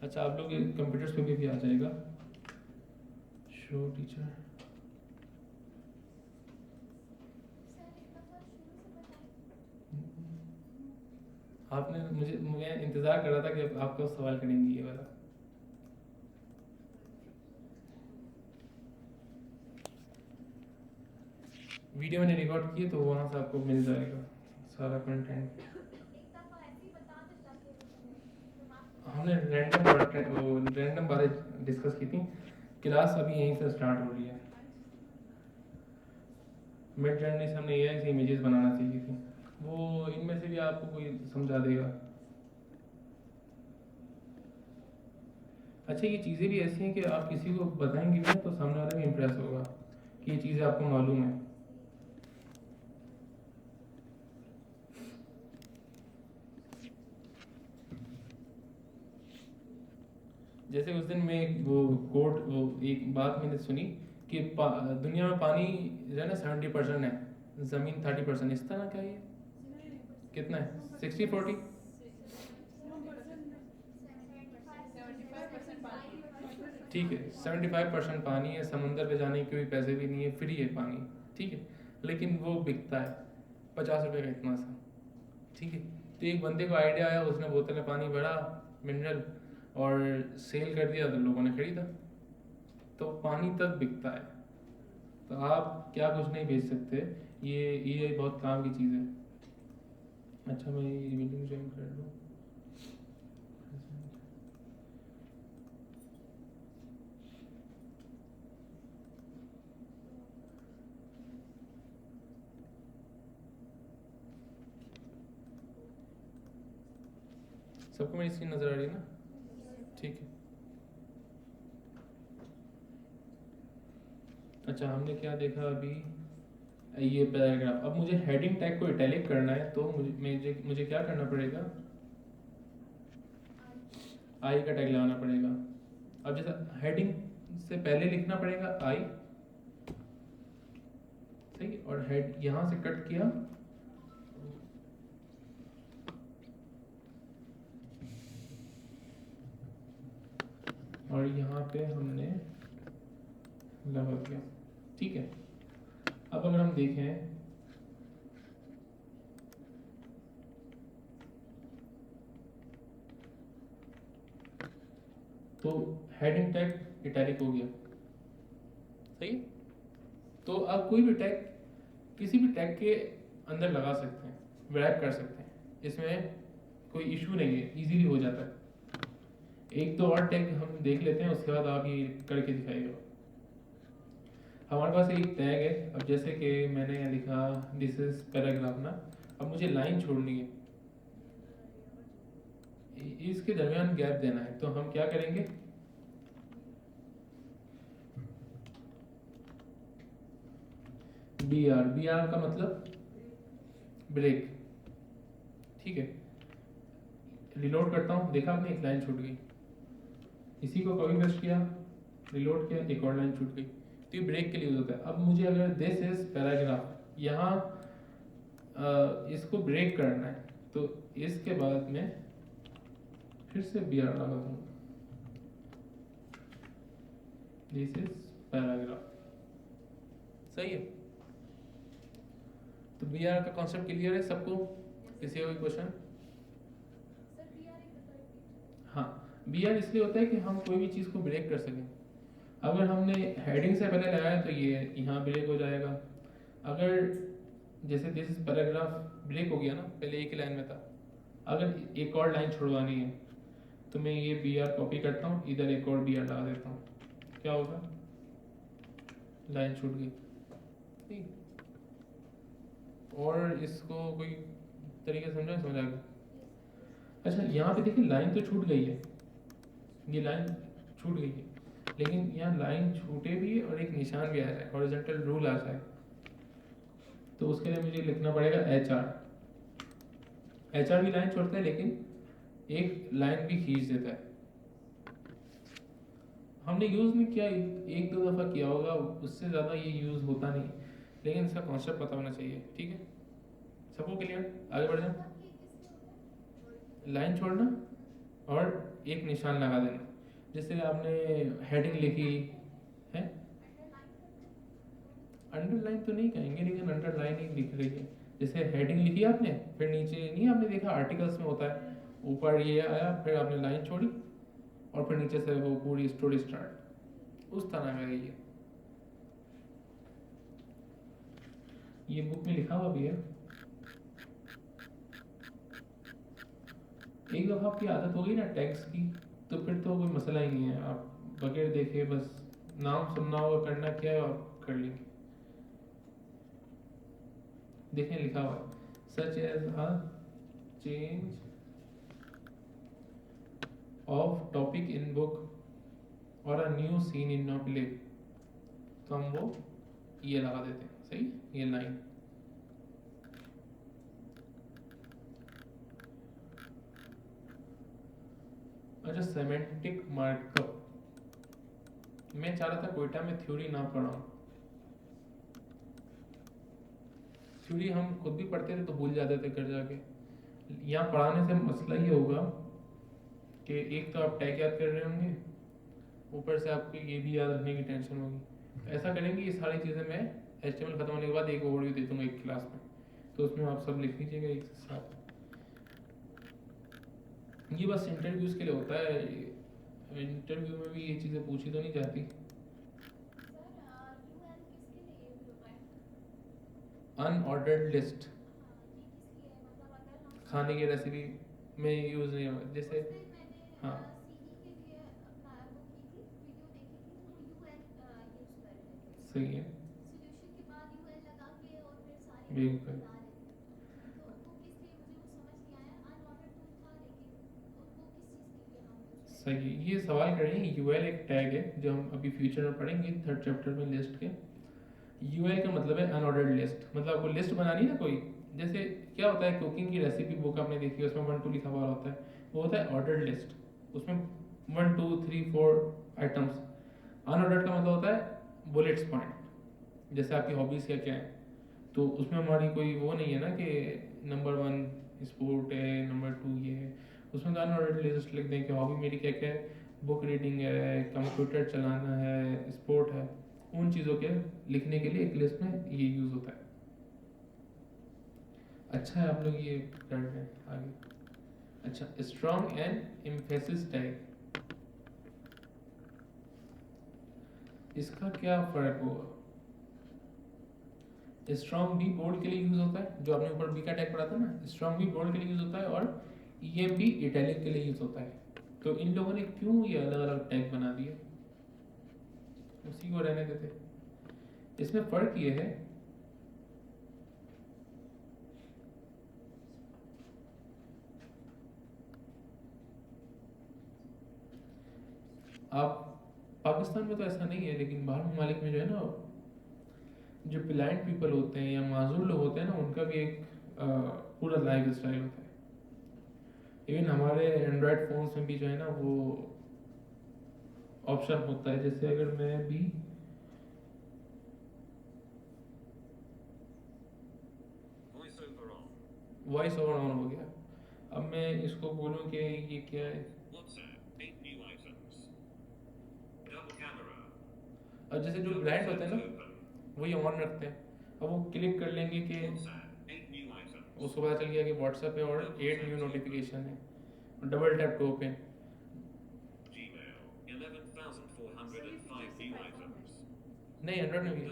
अच्छा, आप लोग कंप्यूटर्स पे भी आ जाएगा शो टीचर। आपने मैं इंतज़ार कर रहा था कि आपको सवाल करेंगी ये वाला। वीडियो मैंने रिकॉर्ड की है तो वहाँ से आपको मिल जाएगा सारा कंटेंट। हमने रैंडम बातें डिस्कस की थी। क्लास अभी यहीं से स्टार्ट हो रही है। मिड जर्नी से हमने ये ऐसी इमेजेस बनाना सीखी थी, वो इनमें से भी आपको कोई समझा देगा। अच्छा, ये चीज़ें भी ऐसी हैं कि आप किसी को बताएंगे भी ना तो सामने वाला भी इम्प्रेस होगा कि ये चीज़ें आपको मालूम है। जैसे उस दिन में वो एक बात मैंने सुनी कि दुनिया में पानी जो है ना 70% है, ज़मीन 30%। इस तरह क्या ये कितना है, 60-40? ठीक है, 75% पानी है। समंदर पे जाने के कोई पैसे भी नहीं है, फ्री है पानी, ठीक है। लेकिन वो बिकता है 50 रुपये का इतना सा, ठीक है। तो एक बंदे को आइडिया आया, उसने बोतल में पानी भरा मिनरल और सेल कर दिया, तो लोगों ने खरीदा। तो पानी तक बिकता है, तो आप क्या कुछ नहीं बेच सकते। ये बहुत काम की चीज़ है। अच्छा, मैं ये मीटिंग ज्वाइन कर लूँ। सबको मेरी स्क्रीन नज़र आ रही है ना? ठीक है। अच्छा, हमने क्या देखा अभी, ये पैराग्राफ। अब मुझे हेडिंग टैग को इटैलिक करना है, तो मुझे क्या करना पड़ेगा, आई का टैग लगाना पड़ेगा। अब जैसा हेडिंग से पहले लिखना पड़ेगा आई, सही, और हेड यहाँ से कट किया, और यहाँ पे हमने लगा दिया। ठीक है। अब अगर हम देखें तो हेडिंग टैग इटैलिक हो गया, सही। तो आप कोई भी टैग किसी भी टैग के अंदर लगा सकते हैं, रैप कर सकते हैं, इसमें कोई इशू नहीं है, इजीली हो जाता है। एक तो और टैग हम देख लेते हैं, उसके बाद आप ये करके दिखाइएगा। हमारे पास एक टैग है, अब जैसे कि मैंने यहाँ लिखा दिस इज पैराग्राफ ना, अब मुझे लाइन छोड़नी है, इसके दरमियान गैप देना है, तो हम क्या करेंगे, बी आर का मतलब ब्रेक। ठीक है, रिलोड करता हूँ, देखा आपने एक लाइन छूट गई, इसी को कॉपी पेस्ट किया, रिलोड किया, एक और लाइन छूट गई, तो ये ब्रेक के लिए यूज होता है। अब मुझे अगर दिस इज पैराग्राफ, यहाँ इसको ब्रेक करना है, तो इसके बाद में फिर से बी आर लगा दूंगा, दिस इज पैराग्राफ, सही है। तो बी आर का कॉन्सेप्ट क्लियर है सबको? किसी का क्वेश्चन? हाँ, बी आर इसलिए होता है कि हम कोई भी चीज़ को ब्रेक कर सकें। अगर हमने हेडिंग से पहले लगाया तो ये यहाँ ब्रेक हो जाएगा। अगर जैसे दिस इज पैराग्राफ ब्रेक हो गया ना, पहले एक ही लाइन में था, अगर एक और लाइन छुड़वानी है तो मैं ये बी आर कॉपी करता हूँ, इधर एक और बी आर लगा देता हूँ, क्या होगा, लाइन छूट गई। ठीक, और इसको कोई तरीके समझा, समझ आ गया? अच्छा, यहाँ पे देखिए लाइन तो छूट गई है, ये लाइन छूट गई है, लेकिन यहाँ लाइन छूटे भी और एक निशान भी आ जाए, हॉरिजॉन्टल रूल आ जाए, तो उसके लिए मुझे लिखना पड़ेगा एच आर। एच आर भी लाइन छोड़ता है, लेकिन एक लाइन भी खींच देता है। हमने यूज़ नहीं किया, एक दो दफ़ा किया होगा, उससे ज़्यादा ये यूज़ होता नहीं, लेकिन इसका कॉन्सेप्ट पता होना चाहिए। ठीक है, सबको क्लियर? आगे बढ़ जाए। लाइन छोड़ना और एक निशान लगा देना, जैसे आपने हेडिंग लिखी है, अंडरलाइन तो नहीं कहेंगे, लेकिन अंडरलाइन ही लिख रही है। जैसे हेडिंग लिखी आपने, फिर नीचे नहीं आपने देखा आर्टिकल्स में होता है, ऊपर ये आया, फिर आपने लाइन छोड़ी, और फिर नीचे से वो पूरी स्टोरी स्टार्ट, उस तरह का है ये बुक में लिखा हुआ भी है। एक दफ़ा आपकी आदत हो गई ना टैग्स की, तो फिर तो कोई मसला ही नहीं है, आप बगैर देखे बस नाम सुनना होगा, करना क्या है आप कर लेंगे। देखें लिखा हुआ such as a change of topic in book और a new scene in novel, तो हम वो ये लगा देते हैं, सही, ये लाइन। अच्छा, सेमेंटिक मार्कअप, मैं चाह रहा था कोयटा में थ्योरी ना पढ़ाऊं, थ्योरी हम खुद भी पढ़ते थे तो भूल जाते थे घर जाके। यहाँ पढ़ाने से मसला ये होगा कि एक तो आप टैग याद कर रहे होंगे, ऊपर से आपको ये भी याद रखने की टेंशन होगी। तो ऐसा करेंगे, ये सारी चीज़ें मैं HTML खत्म होने के बाद एक ओवरव्यू दे दूंगा एक क्लास में, तो उसमें आप सब लिख लीजिएगा एक साथ। ये बस इंटरव्यूज़ के लिए होता है। इंटरव्यू में भी ये चीज़ें पूछी तो नहीं जाती। अनऑर्डर्ड लिस्ट खाने की रेसिपी में यूज़ नहीं होगा, जैसे हाँ सही है बिल्कुल सही है। ये सवाल कर रहे हैं, यूएल एक टैग है जो हम अभी फ्यूचर में पढ़ेंगे थर्ड चैप्टर में लिस्ट के। यूएल का मतलब है अनऑर्डर्ड लिस्ट, मतलब आपको लिस्ट बनानी है ना कोई, जैसे क्या होता है कुकिंग की रेसिपी बुक आपने देखी है, उसमें 1 2 लिखा हुआ होता है, वो होता है ऑर्डर्ड लिस्ट। उसमें 1 2 3 4 आइटम्स। अनऑर्डर्ड का मतलब होता है बुलेट्स पॉइंट, जैसे आपकी हॉबीज़ क्या क्या है, तो उसमें हमारी कोई वो नहीं है ना कि नंबर 1 स्पोर्ट है, नंबर 2 ये है। उसमें तो अनऑर्डर्ड लिस्ट लिख दें कि हॉबी मेरी क्या क्या है, बुक रीडिंग है, कंप्यूटर चलाना है, स्पोर्ट है। उन चीज़ों के लिखने के लिए एक लिस्ट में ये यूज़ होता है। अच्छा है आप लोग ये कर रहे हैं आगे। अच्छा, स्ट्रॉन्ग एंड एम्फेसिस टैग, इसका क्या फ़र्क होगा? स्ट्रॉन्ग भी बोल्ड के लिए यूज़ होता है, जो आपने ऊपर बी का टैग पढ़ा था ना, स्ट्रॉन्ग भी बोल्ड के लिए यूज़ होता है, और ईएम भी इटैलिक के लिए यूज़ होता है। तो इन लोगों ने क्यों ये अलग अलग टैग बना दिए? उसी को रहने देते। इसमें फ़र्क ये है, आप पाकिस्तान में तो ऐसा नहीं है, लेकिन बाहर ममालिक में जो है ना, जो ब्लाइंड पीपल होते हैं या माजूर लोग होते हैं ना, उनका भी एक पूरा लाइफ स्टाइल होता है। इवन हमारे एंड्रॉयड फ़ोन्स में भी जो है ना वो ऑप्शन होता है, जैसे अगर मैं भी वॉइस ओवर ऑन हो गया, अब मैं इसको बोलूँ कि ये क्या है, और जैसे जो ब्लाइंड होते हैं ना वो ये ऑन रखते हैं, अब वो क्लिक कर लेंगे कि उसको पता चल गया कि व्हाट्सएप है और 8 न्यू नोटिफिकेशन है, डबल टैप टू ओपन। नहीं, एंड्रॉइड में भी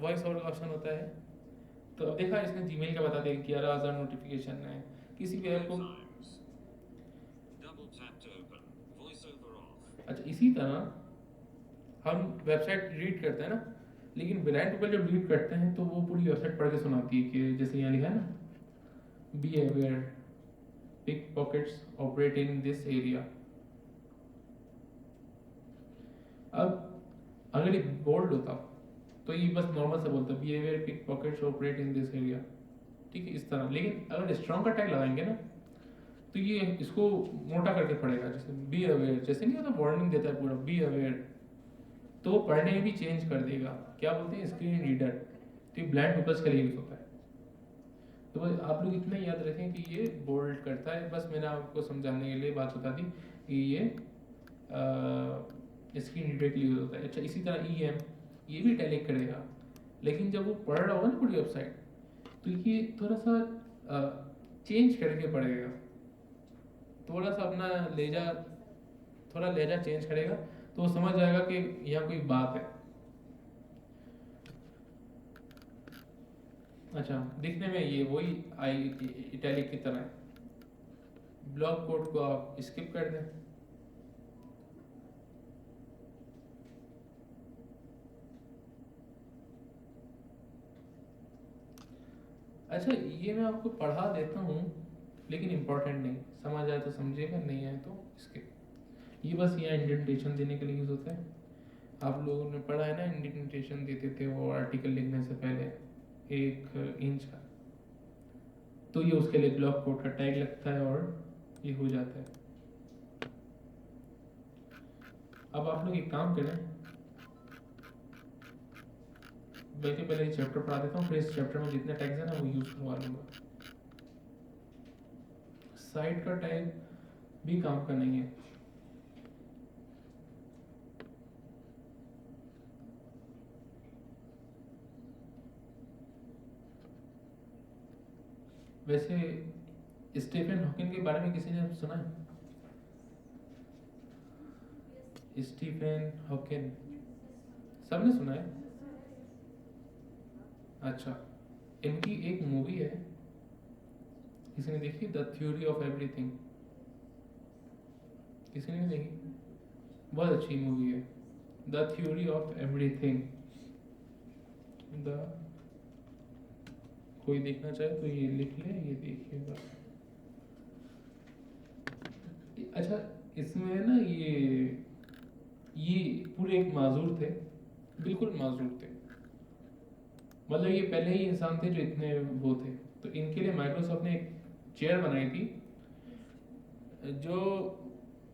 वॉइस ओवर का ऑप्शन होता है। तो अब देखा इसने जीमेल का बता दिया 11,000 नोटिफिकेशन है, किसी भी ऐप को। अच्छा, इसी तरह हम वेबसाइट रीड करते हैं ना, लेकिन ब्लाइंड पीपल जब रीड करते हैं तो वो पूरी वेबसाइट पढ़ के सुनाती है कि जैसे यहाँ लिखा है ना, be aware pick pockets operate in this area. अब अगर ये बोल्ड होता तो ये बस नॉर्मल से बोलता be aware pick pockets operate in this area, ठीक है, इस तरह। लेकिन अगर स्ट्रॉन्ग का टैग लगाएंगे ना तो ये इसको मोटा करके पड़ेगा, जैसे बी अवेयर, जैसे नहीं होता वार्निंग देता है पूरा बी अवेयर, तो वो पढ़ने में भी चेंज कर देगा, क्या बोलते हैं स्क्रीन रीडर। तो ये ब्लाइंड पीपल्स के लिए यूज होता है। तो बस आप लोग इतना याद रखें कि ये बोल्ड करता है, बस मैंने आपको समझाने के लिए बात बता दी कि ये स्क्रीन रीडर के लिए यूज होता है। अच्छा, इसी तरह ई एम, ये भी इटैलिक करेगा, लेकिन जब वो पढ़ रहा होगा ना पूरी वेबसाइट, तो ये थोड़ा सा चेंज करके पढ़ेगा, थोड़ा सा अपना लहजा, थोड़ा लहजा चेंज करेगा, तो वो समझ जाएगा कि यहाँ कोई बात है। अच्छा, दिखने में ये वही आई इटैलिक की तरह है। ब्लॉक कोड को आप स्किप कर दें। अच्छा, ये मैं आपको पढ़ा देता हूँ, लेकिन इम्पोर्टेंट नहीं, समझ आए तो समझिएगा, नहीं आए तो स्किप। ये बस यहाँ इंडेंटेशन देने के लिए यूज़ होता है। आप लोगों ने पढ़ा है ना, इंडेंटेशन देते थे वो आर्टिकल लिखने से पहले 1 इंच का, तो ये उसके लिए ब्लॉक कोड का टैग लगता है और ये हो जाता है। अब आप लोग एक काम करें, बल्कि पहले ये चैप्टर पढ़ा देता हूँ, फिर इस चैप्टर में जितने टैग्स हैं ना वो यूज़ करवा लूँगा। साइट का टैग भी काम का नहीं है। वैसे स्टीफन हॉकिंग के बारे में किसी ने सुना है? स्टीफन हॉकिंग सबने सुना है? अच्छा, इनकी एक मूवी है, किसी ने देखी? The theory of everything. किसी ने नहीं देखी? बहुत अच्छी मूवी है, the theory of everything. The कोई देखना चाहे तो ये लिख ले, ये देखिएगा। अच्छा, इसमें ना ये पूरे एक माजूर थे, बिल्कुल माजूर थे, मतलब ये पहले ही इंसान थे जो इतने वो थे। तो इनके लिए माइक्रोसॉफ्ट ने एक चेयर बनाई थी जो,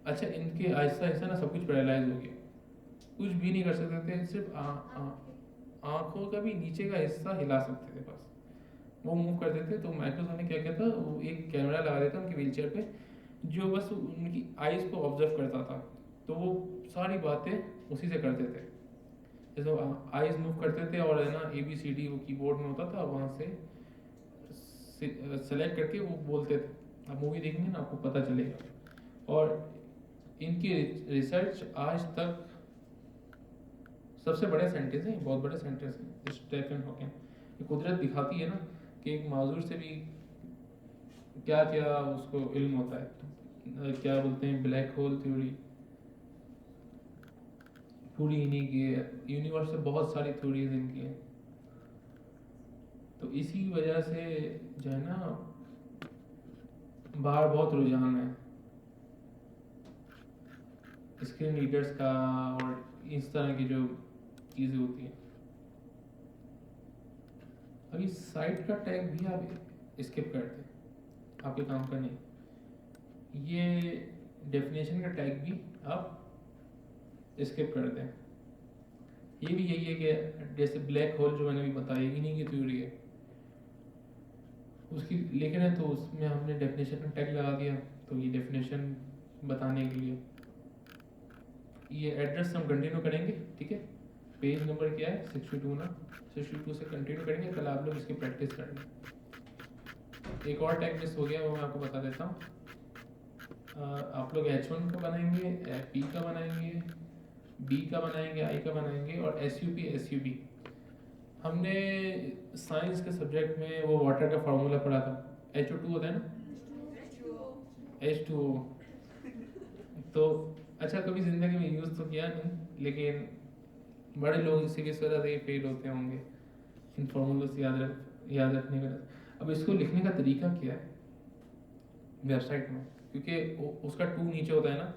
अच्छा इनके आहिस्ता आहिस्ता ना सब कुछ पैरालाइज हो गया, कुछ भी नहीं कर सकते थे, सिर्फ आंखों का भी नीचे का हिस्सा हिला सकते थे बस, वो मूव करते थे। तो माइक्रोसॉफ्ट ने क्या किया था, वो एक कैमरा लगा देता उनकी व्हीलचेयर पे, जो बस उनकी आईज को ऑब्जर्व करता था, तो वो सारी बातें उसी से करते थे। जैसे आईज मूव करते थे और है ना ABCD वो कीबोर्ड में होता था, वहाँ से सेलेक्ट करके वो बोलते थे। आप मूवी देखेंगे ना आपको पता चलेगा। और इनकी रिसर्च आज तक सबसे बड़े साइंटिस्ट हैं, बहुत बड़े साइंटिस्ट हैं स्टीफन हॉकिंग। ये कुदरत दिखाती है ना कि एक माजूर से भी क्या क्या उसको इल्म होता है। क्या बोलते हैं, ब्लैक होल थ्योरी पूरी इन्हीं की है, यूनिवर्स से बहुत सारी थ्योरीज इनकी हैं। तो इसी वजह से जो है ना बाहर बहुत रुझान है स्क्रीन रीडर्स का और इस तरह की जो चीज़ें होती हैं। अभी साइट का टैग भी आप स्किप करते हैं, आपके काम का नहीं। ये डेफिनेशन का टैग भी आप स्किप करते हैं। ये भी यही है कि जैसे ब्लैक होल जो मैंने अभी बताया इन्हीं की थ्योरी है, उसकी लेकिन है तो उसमें हमने डेफिनेशन का टैग लगा दिया, तो ये डेफिनेशन बताने के लिए। ये एड्रेस हम कंटिन्यू करेंगे, ठीक है। पेज नंबर क्या है 62 ना, 62 से कंटिन्यू करेंगे, कल आप लोग इसकी प्रैक्टिस करेंगे। एक और टैग मिस हो गया, वो मैं आपको बता देता हूँ। आप लोग H1 का बनाएंगे, P का बनाएंगे, B का बनाएंगे, I का बनाएंगे और SUB। हमने साइंस के सब्जेक्ट में वो वाटर का फार्मूला पढ़ा था, HO2 होता है ना, H2O। तो अच्छा कभी ज़िंदगी में यूज़ तो किया नहीं, लेकिन बड़े लोग इसी की वजह से फेल होते होंगे इन फॉर्मूलों से याद रखने में। अब इसको लिखने का तरीका क्या है वेबसाइट में, क्योंकि उसका 2 नीचे होता है ना,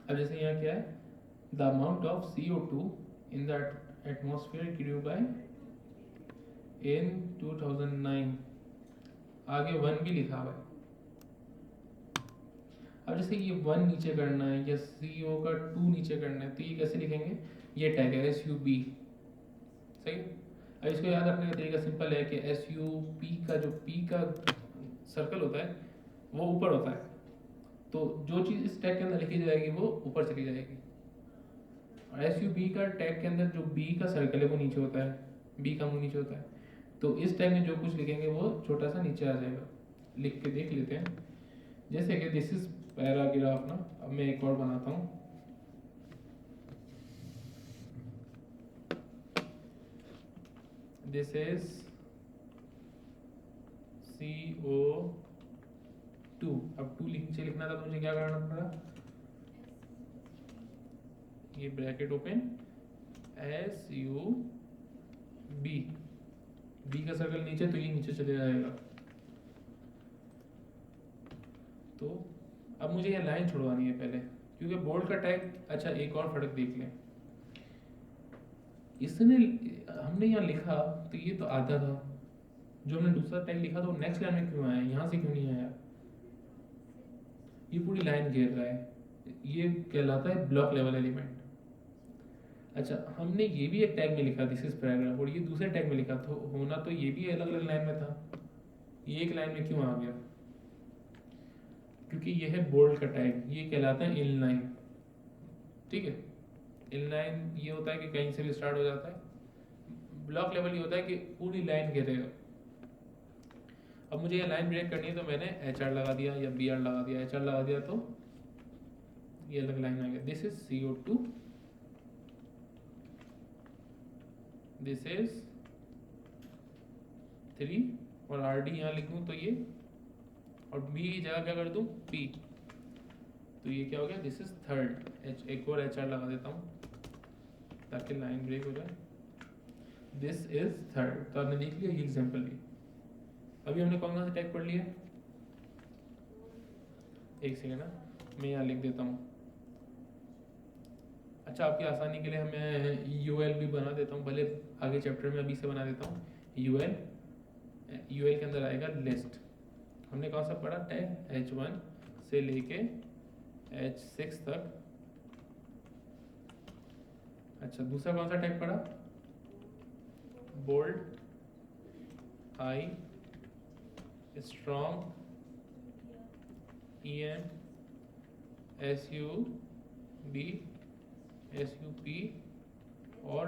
अब जैसे यहाँ क्या है, the amount of CO2 in the atmosphere grew by in 2009, आगे 1 भी लिखा हुआ है। अब जैसे ये 1 नीचे करना है या CO का 2 नीचे करना है, तो ये कैसे लिखेंगे, ये टैग है SUB, सही। अब इसको याद रखने का तरीका सिंपल है कि SUP का जो P का सर्कल होता है वो ऊपर होता है, तो जो चीज़ इस टैग के अंदर लिखी जाएगी वो ऊपर चली जाएगी। और SUB का टैग के अंदर जो B का सर्कल है वो नीचे होता है, B का मुंह नीचे होता है, तो इस टैग में जो कुछ लिखेंगे वो छोटा सा नीचे आ जाएगा। लिख के देख लेते हैं, जैसे कि दिस इज पैराग्राफ ना। अब मैं एक और बनाता हूँ, दिस इज CO2। अब 2 नीचे लिखना था तो मुझे क्या करना पड़ा, ये ब्रैकेट ओपन SUB, B का सर्कल नीचे तो ये नीचे चले जाएगा। तो अब मुझे ये लाइन छुड़वानी है पहले, क्योंकि बोर्ड का टैग, अच्छा एक और फर्क देख लें, इसने हमने यहाँ लिखा तो ये तो आधा था, जो हमने दूसरा टैग लिखा तो नेक्स्ट लाइन में क्यों आया, यहाँ से क्यों नहीं आया, ये पूरी लाइन घेर रहा है, ये कहलाता है ब्लॉक लेवल एलिमेंट। अच्छा हमने ये भी एक टैग में लिखा दिस इज पैराग्राफ, और ये दूसरे टैग में लिखा, तो होना तो ये भी अलग अलग लाइन में था, ये एक लाइन में क्यों आ गया, क्योंकि ये है बोल्ड का टैग, ये कहलाता है इनलाइन, ठीक है। इनलाइन ये होता है कि कहीं से भी स्टार्ट हो जाता है। ब्लॉक लेवल ये होता है कि पूरी लाइन घेरेगा। अब मुझे ये लाइन ब्रेक करनी है तो मैंने एच आर लगा दिया या बी आर लगा दिया। एच आर लगा दिया तो ये अलग लाइन आ गया, this is CO2, this is 3 और RD यहाँ लिख दूँ तो ये, और B की जगह क्या कर दूँ P, तो ये क्या हो गया, दिस इज थर्ड। एक और HR लगा देता हूँ ताकि लाइन ब्रेक हो जाए, दिस इज थर्ड। तो आपने देख लिया ये एग्जाम्पल भी। अभी हमने कौन सा टैग पढ़ लिया, एक सेकेंड ना, मैं यहाँ लिख देता हूँ। अच्छा, आपकी आसानी के लिए मैं UL भी बना देता हूँ, भले आगे चैप्टर में अभी से बना देता हूँ। UL के अंदर आएगा लिस्ट। हमने कौन सा पढ़ा टैग, H1 से लेके H6 तक। अच्छा, दूसरा कौन सा टैग पढ़ा, bold, high, strong, EM, SUB, SUP और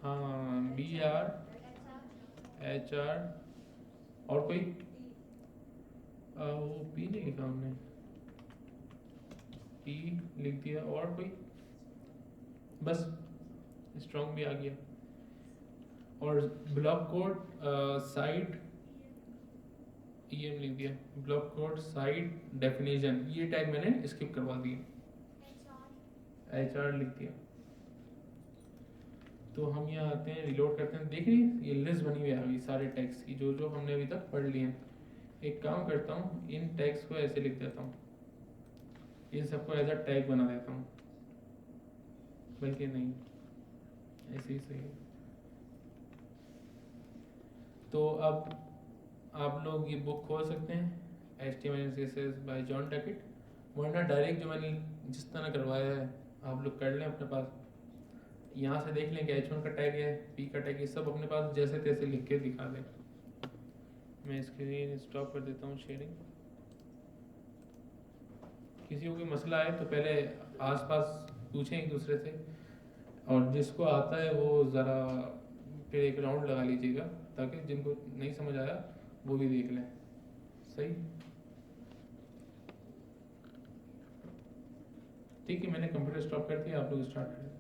हाँ BR, HR और कोई वो P नहीं लिखा हमने, P लिख दिया, और कोई, बस स्ट्रॉन्ग भी आ गया। और ब्लॉक कोड साइट EM लिख दिया, ब्लॉक कोड साइट डेफिनेशन, ये टैग मैंने स्किप करवा दिए, HR लिख दिया। तो हम यहाँ आते हैं, रिलोड करते हैं, देख रही ये लिस्ट बनी हुई है अभी सारे टैग्स की जो जो हमने अभी तक पढ़ लिए हैं। एक काम करता हूँ, इन टैग्स को ऐसे लिख देता हूँ, इन सबको एज अ टैग बना देता हूँ, बल्कि नहीं ऐसे ही सही है। तो अब आप लोग ये बुक खोल सकते हैं, HTML and CSS bye John Duckett, वरना डायरेक्ट जो मैंने जिस तरह करवाया है आप लोग कर लें अपने पास। यहाँ से देख लें कि H1 का टैग है, P का टैग है, सब अपने पास जैसे तैसे लिख के दिखा दें। मैं स्क्रीन स्टॉप कर देता हूँ शेयरिंग। किसी को कोई मसला है तो पहले आसपास पूछें एक दूसरे से, और जिसको आता है वो ज़रा फिर एक राउंड लगा लीजिएगा ताकि जिनको नहीं समझ आया वो भी देख लें। सही, ठीक है, मैंने कंप्यूटर स्टॉप कर दिया, आप लोग स्टार्ट करें।